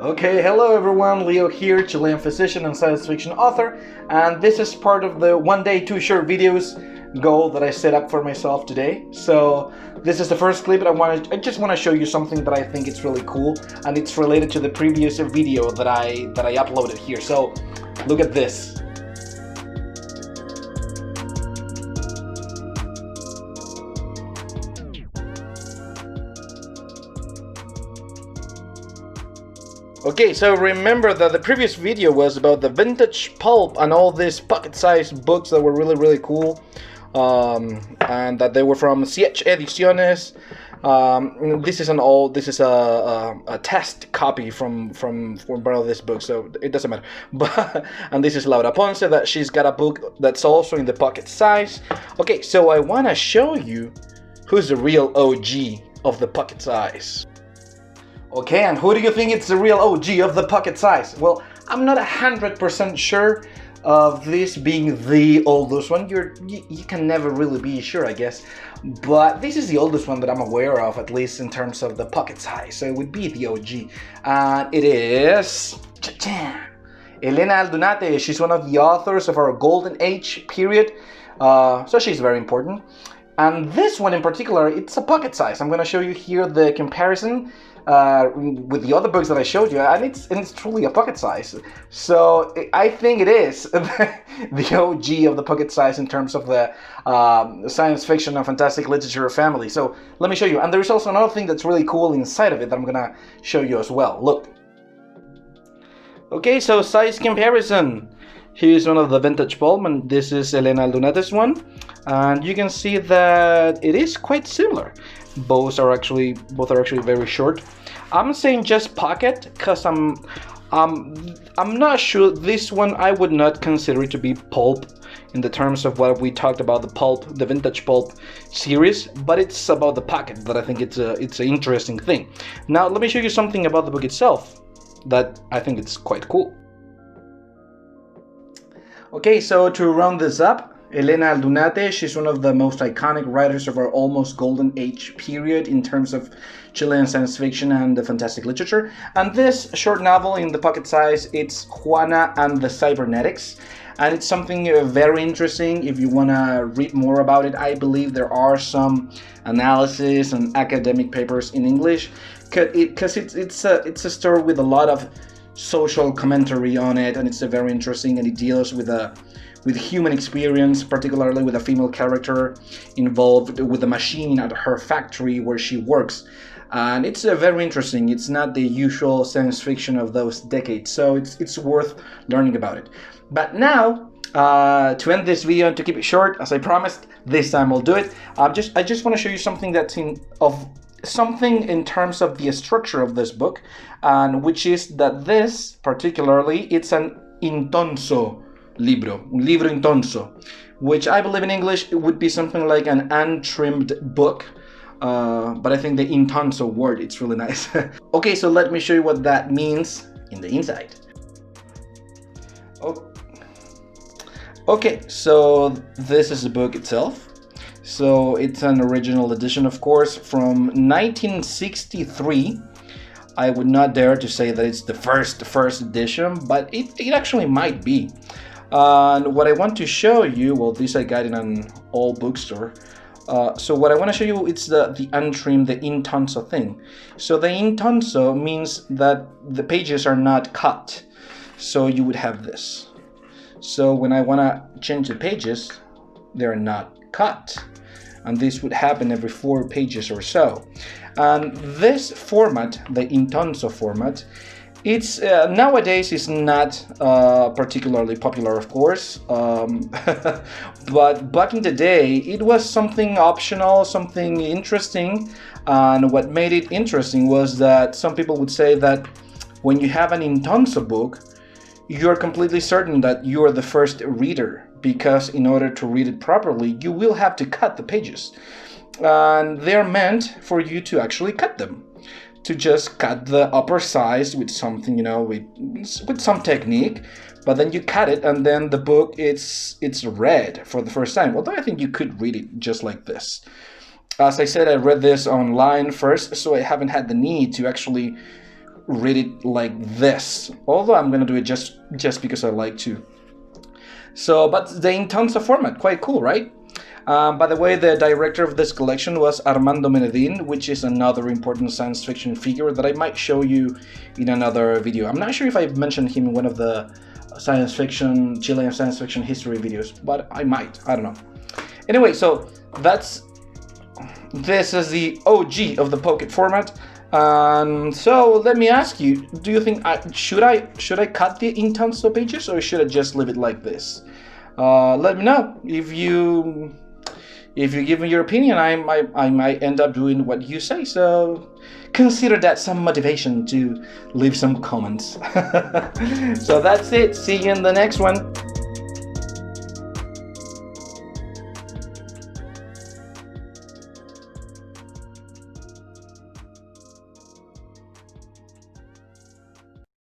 Okay, hello everyone, Leo here, Chilean physician and science fiction author, and this is part of the one day, two short videos goal that I set up for myself today. So this is the first clip, and I just want to show you something that I think is really cool, and it's related to the previous video that I uploaded here. So look at this. Okay, so remember that the previous video was about the vintage pulp and all these pocket-sized books that were really cool, and that they were from CH Ediciones. This is a test copy from one of this book, so it doesn't matter. But and this is Laura Ponce, that she's got a book that's also in the pocket size. Okay, so I want to show you who's the real OG of the pocket size. Okay, and who do you think it's the real OG of the pocket size? Well, I'm not 100% sure of this being the oldest one. You can never really be sure, I guess. But this is the oldest one that I'm aware of, at least in terms of the pocket size. So it would be the OG. And it is Elena Aldunate. She's one of the authors of our Golden Age period. So she's very important. And this one in particular, it's a pocket size. I'm going to show you here the comparison with the other books that I showed you, and it's truly a pocket size. So I think it is the OG of the pocket size in terms of the science fiction and fantastic literature family. So let me show you. And there's also another thing that's really cool inside of it that I'm gonna show you as well. Look. Okay, so size comparison. Here's one of the vintage pulp, and this is Elena Aldunate's one, and you can see that it is quite similar. Both are actually very short. I'm saying just pocket because I'm not sure. This one I would not consider it to be pulp in the terms of what we talked about, the vintage pulp series, but it's about the pocket that I think it's an interesting thing. Now let me show you something about the book itself that I think it's quite cool. Okay, so to round this up, Elena Aldunate, she's one of the most iconic writers of our almost golden age period in terms of Chilean science fiction and the fantastic literature. And this short novel in the pocket size, it's Juana and the Cybernetics. And it's something very interesting. If you want to read more about it, I believe there are some analysis and academic papers in English, because it's a story with a lot of social commentary on it, and it's very interesting, and it deals with human experience, particularly with a female character involved with a machine at her factory where she works. And it's very interesting. It's not the usual science fiction of those decades, so it's worth learning about it. But now, to end this video and to keep it short, as I promised, this time I'll do it. I just want to show you something that's something in terms of the structure of this book, and which is that this particularly, it's an Intonso libro, un libro Intonso, which I believe in English it would be something like an untrimmed book, but I think the Intonso word, it's really nice. Okay, so let me show you what that means in the inside. Okay, so this is the book itself. So it's an original edition, of course, from 1963. I would not dare to say that it's the first edition, but it actually might be. And what I want to show you, well, this I got in an old bookstore. So what I want to show you, it's the untrimmed, the Intonso thing. So the Intonso means that the pages are not cut. So you would have this. So when I want to change the pages, they're not cut. And this would happen every 4 pages or so. And this format, the Intonso format, it's nowadays is not particularly popular, of course, but back in the day it was something optional, something interesting. And what made it interesting was that some people would say that when you have an Intonso book, you're completely certain that you are the first reader, because in order to read it properly, you will have to cut the pages. And they're meant for you to actually cut them, to just cut the upper size with something, with some technique, but then you cut it, and then the book, it's read for the first time. Although I think you could read it just like this. As I said, I read this online first, so I haven't had the need to actually read it like this, although I'm gonna do it just because I like to. So, but the Intonso format, quite cool, right? By the way, the director of this collection was Armando Menedin, which is another important science fiction figure that I might show you in another video. I'm not sure if I've mentioned him in one of the Chilean science fiction history videos, but I might, I don't know. Anyway, so this is the OG of the Pocket format. So let me ask you, do you think should I cut the Intonso pages, or should I just leave it like this? Let me know. If you give me your opinion, I might end up doing what you say. So consider that some motivation to leave some comments. So that's it. See you in the next one.